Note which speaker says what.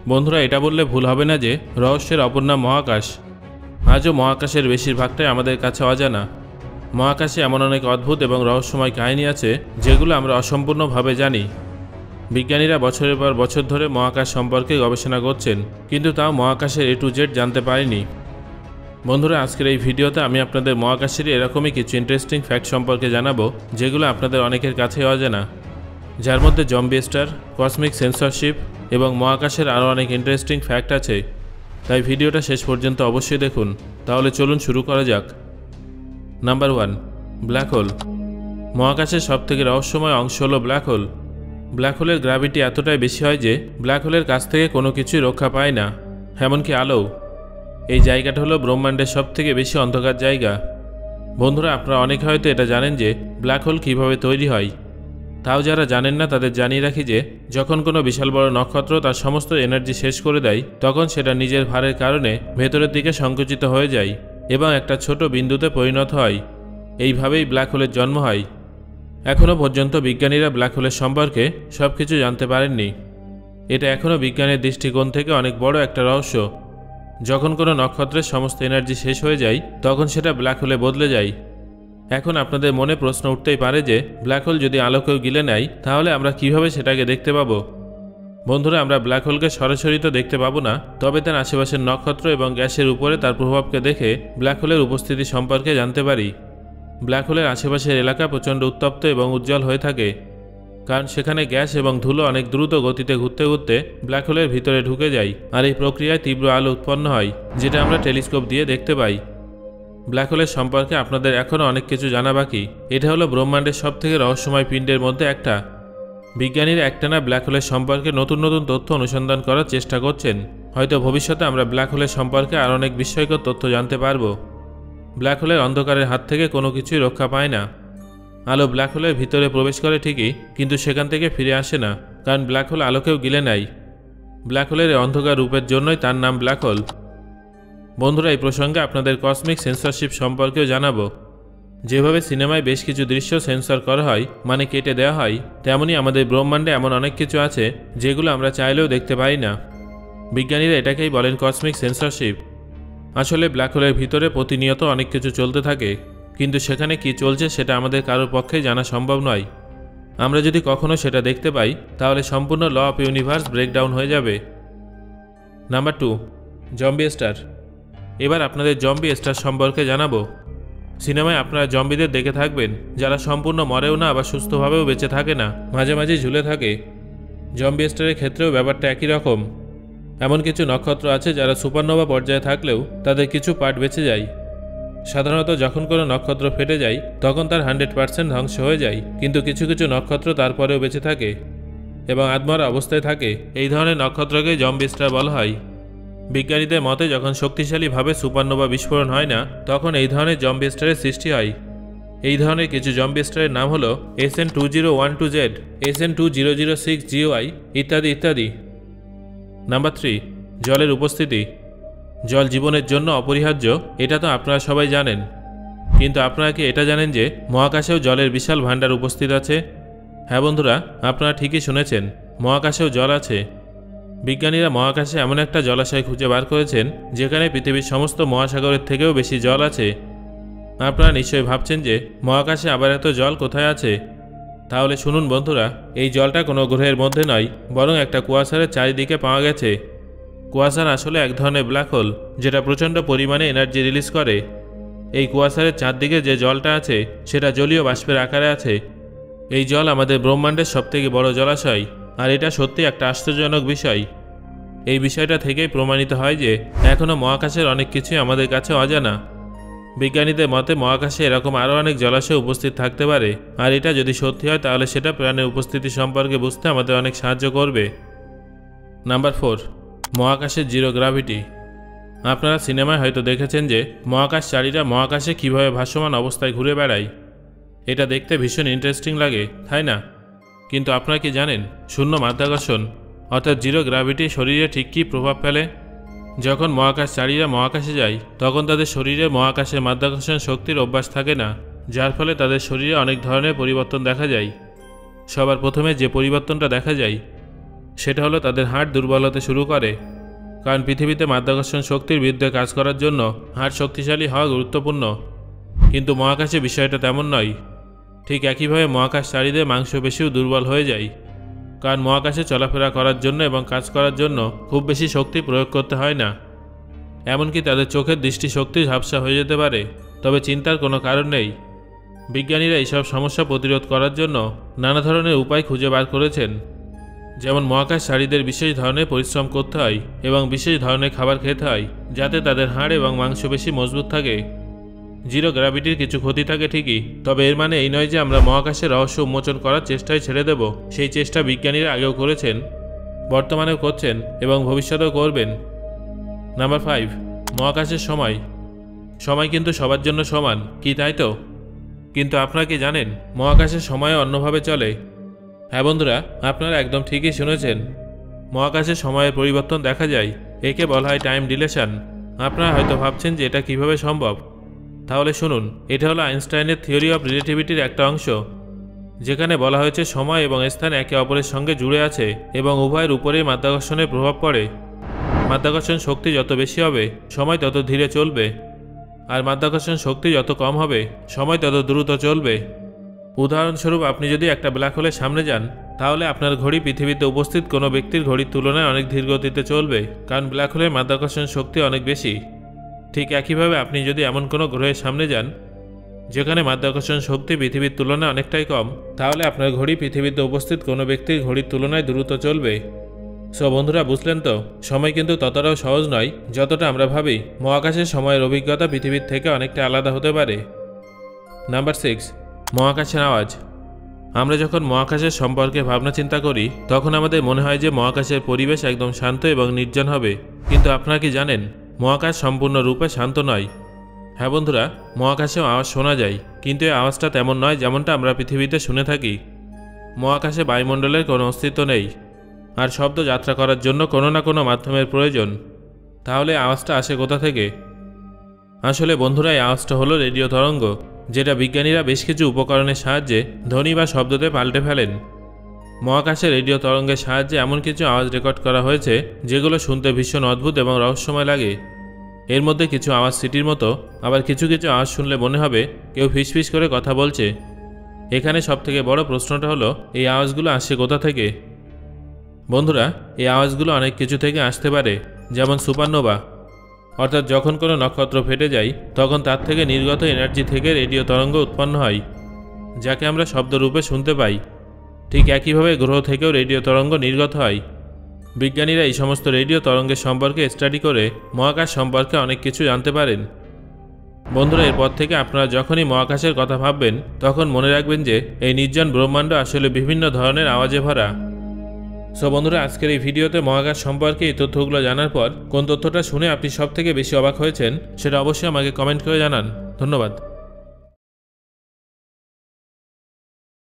Speaker 1: বন্ধুরা, এটা বললে ভুল হবে না যে রহস্যের অপর নাম মহাকাশ। আজও মহাকাশের বেশিরভাগটাই আমাদের কাছে অজানা। মহাকাশে এমন অনেক অদ্ভুত এবং রহস্যময় কাহিনী আছে যেগুলো আমরা অসম্পূর্ণভাবে জানি। বিজ্ঞানীরা বছরের পর বছর ধরে মহাকাশ সম্পর্কে গবেষণা করছেন, কিন্তু তাও মহাকাশের A to Z জানতে পারেনি। বন্ধুরা, আজকের এই ভিডিওতে আমি আপনাদের মহাকাশেরই এরকমই কিছু ইন্টারেস্টিং ফ্যাক্ট সম্পর্কে জানাবো যেগুলো আপনাদের অনেকের কাছে অজানা, যার মধ্যে জম্বি স্টার, কসমিক সেন্সরশিপ এবং মহাকাশের আরও অনেক ইন্টারেস্টিং ফ্যাক্ট আছে। তাই ভিডিওটা শেষ পর্যন্ত অবশ্যই দেখুন। তাহলে চলুন শুরু করা যাক। Number 1, black hole. মহাকাশের সবথেকে রহস্যময় অংশ হলো ব্ল্যাক হোল। ব্ল্যাক হোলের গ্র্যাভিটি এতটাই বেশি হয় যে ব্ল্যাক হোলের কাছ থেকে কোনো কিছুই রক্ষা পায় না, এমনকি আলো। এই জায়গাটা হলো ব্রহ্মাণ্ডের সবথেকে বেশি অন্ধকার জায়গা। বন্ধুরা, আপনারা অনেকে হয়তো এটা জানেন যে ব্ল্যাক হোল কীভাবে তৈরি হয়। তাও যারা জানেন না তাদের জানিয়ে রাখি যে যখন কোনো বিশাল বড় নক্ষত্র তার সমস্ত এনার্জি শেষ করে দেয়, তখন সেটা নিজের ভারের কারণে ভেতরের দিকে সংকুচিত হয়ে যায় এবং একটা ছোট বিন্দুতে পরিণত হয়। এইভাবেই ব্ল্যাক হোলের জন্ম হয়। এখনও পর্যন্ত বিজ্ঞানীরা ব্ল্যাক হোলের সম্পর্কে সব কিছু জানতে পারেননি। এটা এখনও বিজ্ঞানের দৃষ্টিকোণ থেকে অনেক বড় একটা রহস্য। যখন কোনো নক্ষত্রের সমস্ত এনার্জি শেষ হয়ে যায়, তখন সেটা ব্ল্যাক হোলে বদলে যায়। এখন আপনাদের মনে প্রশ্ন উঠতেই পারে যে ব্ল্যাক হোল যদি আলোকেও গিলে নেয়, তাহলে আমরা কিভাবে সেটাকে দেখতে পাবো? বন্ধুরা, আমরা ব্ল্যাক হোলকে সরাসরি তো দেখতে পাবো না, তবে তার আশেপাশের নক্ষত্র এবং গ্যাসের উপরে তার প্রভাবকে দেখে ব্ল্যাক হোলের উপস্থিতি সম্পর্কে জানতে পারি। ব্ল্যাক হোলের আশেপাশের এলাকা প্রচণ্ড উত্তপ্ত এবং উজ্জ্বল হয়ে থাকে, কারণ সেখানে গ্যাস এবং ধুলো অনেক দ্রুত গতিতে ঘুরতে ঘুরতে ব্ল্যাক হোলের ভিতরে ঢুকে যায়, আর এই প্রক্রিয়ায় তীব্র আলো উৎপন্ন হয়, যেটা আমরা টেলিস্কোপ দিয়ে দেখতে পাই। ব্ল্যাক হোলের সম্পর্কে আপনাদের এখনও অনেক কিছু জানা বাকি। এটা হলো ব্রহ্মাণ্ডের সবথেকে রহস্যময় পিণ্ডের মধ্যে একটা। বিজ্ঞানীরা একটানা ব্ল্যাক হোলের সম্পর্কে নতুন নতুন তথ্য অনুসন্ধান করার চেষ্টা করছেন। হয়তো ভবিষ্যতে আমরা ব্ল্যাক হোলের সম্পর্কে আরও অনেক বিস্ময়কর তথ্য জানতে পারবো। ব্ল্যাক হোলের অন্ধকারের হাত থেকে কোনো কিছুই রক্ষা পায় না। আলো ব্ল্যাক হোলের ভিতরে প্রবেশ করে ঠিকই, কিন্তু সেখান থেকে ফিরে আসে না, কারণ ব্ল্যাক হোল আলোকেও গিলে নেয়। ব্ল্যাক হোলের অন্ধকার রূপের জন্যই তার নাম ব্ল্যাক হোল। বন্ধুরা, এই প্রসঙ্গে আপনাদের কসমিক সেন্সরশিপ সম্পর্কেও জানাবো। যেভাবে সিনেমায় বেশ কিছু দৃশ্য সেন্সর করা হয়, মানে কেটে দেওয়া হয়, তেমনই আমাদের ব্রহ্মাণ্ডে এমন অনেক কিছু আছে যেগুলো আমরা চাইলেও দেখতে পাই না। বিজ্ঞানীরা এটাকেই বলেন কসমিক সেন্সরশিপ। আসলে ব্ল্যাক হোলের ভিতরে প্রতিনিয়ত অনেক কিছু চলতে থাকে, কিন্তু সেখানে কি চলছে সেটা আমাদের কারোর পক্ষেই জানা সম্ভব নয়। আমরা যদি কখনো সেটা দেখতে পাই, তাহলে সম্পূর্ণ ল অফ ইউনিভার্স ব্রেকডাউন হয়ে যাবে। Number 2, zombie star. এবার আপনাদের জম্বি স্টার সম্পর্কে জানাবো। সিনেমায় আপনারা জম্বিদের দেখে থাকবেন, যারা সম্পূর্ণ মরেও না আবার সুস্থভাবেও বেঁচে থাকে না, মাঝে মাঝে ঝুলে থাকে। জম্বি স্টারের ক্ষেত্রেও ব্যাপারটা একই রকম। এমন কিছু নক্ষত্র আছে যারা সুপারনোভা পর্যায়ে থাকলেও তাদের কিছু পার্ট বেঁচে যায়। সাধারণত যখন কোনো নক্ষত্র ফেটে যায়, তখন তার 100% ধ্বংস হয়ে যায়, কিন্তু কিছু কিছু নক্ষত্র তারপরেও বেঁচে থাকে এবং আধমরা অবস্থায় থাকে। এই ধরনের নক্ষত্রকে জম্বি স্টার বলা হয়। বিজ্ঞানীদের মতে যখন শক্তিশালীভাবে সুপারনোভা বিস্ফোরণ হয় না, তখন এই ধরনের জম্বি স্টারের সৃষ্টি হয়। এই ধরনের কিছু জম্বি স্টারের নাম হলো SN2012Z, SN2006GY ইত্যাদি ইত্যাদি। নাম্বার 3, জলের উপস্থিতি। জল জীবনের জন্য অপরিহার্য, এটা তো আপনারা সবাই জানেন। কিন্তু আপনারা কি এটা জানেন যে মহাকাশেও জলের বিশাল ভাণ্ডার উপস্থিত আছে? হ্যাঁ বন্ধুরা, আপনারা ঠিকই শুনেছেন, মহাকাশেও জল আছে। বিজ্ঞানীরা মহাকাশে এমন একটা জলাশয় খুঁজে বার করেছেন যেখানে পৃথিবীর সমস্ত মহাসাগরের থেকেও বেশি জল আছে। আপনারা নিশ্চয়ই ভাবছেন যে মহাকাশে আবার এত জল কোথায় আছে। তাহলে শুনুন বন্ধুরা, এই জলটা কোনো গ্রহের মধ্যে নয়, বরং একটা কুয়াশারের চারিদিকে পাওয়া গেছে। কুয়াশার আসলে এক ধরনের ব্ল্যাক হোল, যেটা প্রচণ্ড পরিমাণে এনার্জি রিলিজ করে। এই কুয়াশারের চারদিকে যে জলটা আছে সেটা জলীয় বাষ্পের আকারে আছে। এই জল আমাদের ব্রহ্মাণ্ডের সবথেকে বড় জলাশয়, আর এটা সত্যি একটা আশ্চর্যজনক বিষয়। এই বিষয়টা থেকেই প্রমাণিত হয় যে এখনও মহাকাশের অনেক কিছুই আমাদের কাছে অজানা। বিজ্ঞানীদের মতে মহাকাশে এরকম আরও অনেক জলাশয় উপস্থিত থাকতে পারে, আর এটা যদি সত্যি হয় তাহলে সেটা প্রাণের উপস্থিতি সম্পর্কে বুঝতে আমাদের অনেক সাহায্য করবে। নাম্বার 4, মহাকাশের জিরো গ্র্যাভিটি। আপনারা সিনেমায় হয়তো দেখেছেন যে মহাকাশচারীরা মহাকাশে কীভাবে ভাসমান অবস্থায় ঘুরে বেড়ায়। এটা দেখতে ভীষণ ইন্টারেস্টিং লাগে, তাই না? কিন্তু আপনারা কি জানেন শূন্য মাধ্যাকর্ষণ অর্থাৎ জিরো গ্র্যাভিটি শরীরে ঠিক কী প্রভাব ফেলে? যখন মহাকাশচারীরা মহাকাশে যায়, তখন তাদের শরীরে মহাকাশের মাধ্যাকর্ষণ শক্তির অভ্যাস থাকে না, যার ফলে তাদের শরীরে অনেক ধরনের পরিবর্তন দেখা যায়। সবার প্রথমে যে পরিবর্তনটা দেখা যায় সেটা হলো তাদের হাড় দুর্বল হতে শুরু করে। কারণ পৃথিবীতে মাধ্যাকর্ষণ শক্তির বিরুদ্ধে কাজ করার জন্য হাড় শক্তিশালী হওয়া গুরুত্বপূর্ণ। কিন্তু মহাকাশে বিষয়টা তেমন নয়। ঠিক একইভাবে মহাকাশচারীদের মাংসপেশিও দুর্বল হয়ে যায়, কারণ মহাকাশে চলাফেরা করার জন্য এবং কাজ করার জন্য খুব বেশি শক্তি প্রয়োগ করতে হয় না। এমনকি তাদের চোখের দৃষ্টিশক্তি ঝাপসা হয়ে যেতে পারে। তবে চিন্তার কোনো কারণ নেই। বিজ্ঞানীরা এইসব সমস্যা প্রতিরোধ করার জন্য নানা ধরনের উপায় খুঁজে বার করেছেন। যেমন মহাকাশচারীদের বিশেষ ধরনের পরিশ্রম করতে হয় এবং বিশেষ ধরনের খাবার খেতে হয়, যাতে তাদের হাড় এবং মাংসপেশি মজবুত থাকে। জিরো গ্র্যাভিটির কিছু ক্ষতি থাকে ঠিকই, তবে এর মানে এই নয় যে আমরা মহাকাশের রহস্য উন্মোচন করার চেষ্টায় ছেড়ে দেব। সেই চেষ্টা বিজ্ঞানীরা আগেও করেছেন, বর্তমানেও করছেন এবং ভবিষ্যতেও করবেন। নাম্বার 5, মহাকাশের সময়। সময় কিন্তু সবার জন্য সমান, কি তাই তো? কিন্তু আপনারা কি জানেন মহাকাশের সময় অন্যভাবে চলে? হ্যাঁ বন্ধুরা, আপনারা একদম ঠিকই শুনেছেন। মহাকাশের সময়ের পরিবর্তন দেখা যায়। একে বলা হয় টাইম ডিলেশন। আপনারা হয়তো ভাবছেন যে এটা কিভাবে সম্ভব। তাহলে শুনুন, এটা হলো আইনস্টাইনের থিওরি অফ রিলেটিভিটির একটা অংশ, যেখানে বলা হয়েছে সময় এবং স্থান একে অপরের সঙ্গে জুড়ে আছে এবং উভয়ের উপরেই মাধ্যাকর্ষণের প্রভাব পড়ে। মাধ্যাকর্ষণ শক্তি যত বেশি হবে, সময় তত ধীরে চলবে, আর মাধ্যাকর্ষণ শক্তি যত কম হবে, সময় তত দ্রুত চলবে। উদাহরণস্বরূপ, আপনি যদি একটা ব্ল্যাক হোলের সামনে যান, তাহলে আপনার ঘড়ি পৃথিবীতে উপস্থিত কোনো ব্যক্তির ঘড়ির তুলনায় অনেক ধীর গতিতে চলবে, কারণ ব্ল্যাক হোলের মাধ্যাকর্ষণ শক্তি অনেক বেশি। ঠিক একইভাবে আপনি যদি এমন কোনো গ্রহের সামনে যান যেখানে মাধ্যাকর্ষণ শক্তি পৃথিবীর তুলনায় অনেকটাই কম, তাহলে আপনার ঘড়ি পৃথিবীতে উপস্থিত কোনো ব্যক্তির ঘড়ির তুলনায় দ্রুত চলবে। সো বন্ধুরা, বুঝলেন তো, সময় কিন্তু ততটাও সহজ নয় যতটা আমরা ভাবি। মহাকাশের সময়ের অভিজ্ঞতা পৃথিবীর থেকে অনেকটা আলাদা হতে পারে। নাম্বার 6, মহাকাশের আওয়াজ। আমরা যখন মহাকাশের সম্পর্কে ভাবনা চিন্তা করি, তখন আমাদের মনে হয় যে মহাকাশের পরিবেশ একদম শান্ত এবং নির্জন হবে। কিন্তু আপনারা কি জানেন মহাকাশ সম্পূর্ণরূপে শান্ত নয়? হ্যাঁ বন্ধুরা, মহাকাশেও আওয়াজ শোনা যায়, কিন্তু এই আওয়াজটা তেমন নয় যেমনটা আমরা পৃথিবীতে শুনে থাকি। মহাকাশে বায়ুমণ্ডলের কোনো অস্তিত্ব নেই, আর শব্দ যাত্রা করার জন্য কোনো না কোনো মাধ্যমের প্রয়োজন। তাহলে আওয়াজটা আসে কোথা থেকে? আসলে বন্ধুরা, এই আওয়াজটা হলো রেডিও তরঙ্গ, যেটা বিজ্ঞানীরা বেশ কিছু উপকরণের সাহায্যে ধ্বনি বা শব্দতে পাল্টে ফেলেন। মহাকাশে রেডিও তরঙ্গের সাহায্যে এমন কিছু আওয়াজ রেকর্ড করা হয়েছে যেগুলো শুনতে ভীষণ অদ্ভুত এবং রহস্যময় লাগে। এর মধ্যে কিছু আওয়াজ সিটির মতো, আবার কিছু কিছু আওয়াজ শুনলে মনে হবে কেউ ফিসফিস করে কথা বলছে। এখানে সবথেকে বড় প্রশ্নটা হলো, এই আওয়াজগুলো আসছে কোথা থেকে? বন্ধুরা, এই আওয়াজগুলো অনেক কিছু থেকে আসতে পারে, যেমন সুপারনোভা, অর্থাৎ যখন কোনো নক্ষত্র ফেটে যায় তখন তার থেকে নির্গত এনার্জি থেকে রেডিও তরঙ্গ উৎপন্ন হয়, যাকে আমরা শব্দরূপে শুনতে পাই। ঠিক একইভাবে গ্রহ থেকেও রেডিও তরঙ্গ নির্গত হয়। বিজ্ঞানীরা এই সমস্ত রেডিও তরঙ্গের সম্পর্কে স্টাডি করে মহাকাশ সম্পর্কে অনেক কিছু জানতে পারেন। বন্ধুরা, এরপর থেকে আপনারা যখনই মহাকাশের কথা ভাববেন, তখন মনে রাখবেন যে এই নির্জন ব্রহ্মাণ্ড আসলে বিভিন্ন ধরনের আওয়াজে ভরা। সো বন্ধুরা, আজকের এই ভিডিওতে মহাকাশ সম্পর্কে এই তথ্যগুলো জানার পর কোন তথ্যটা শুনে আপনি সবথেকে বেশি অবাক হয়েছেন, সেটা অবশ্যই আমাকে কমেন্ট করে জানান। ধন্যবাদ।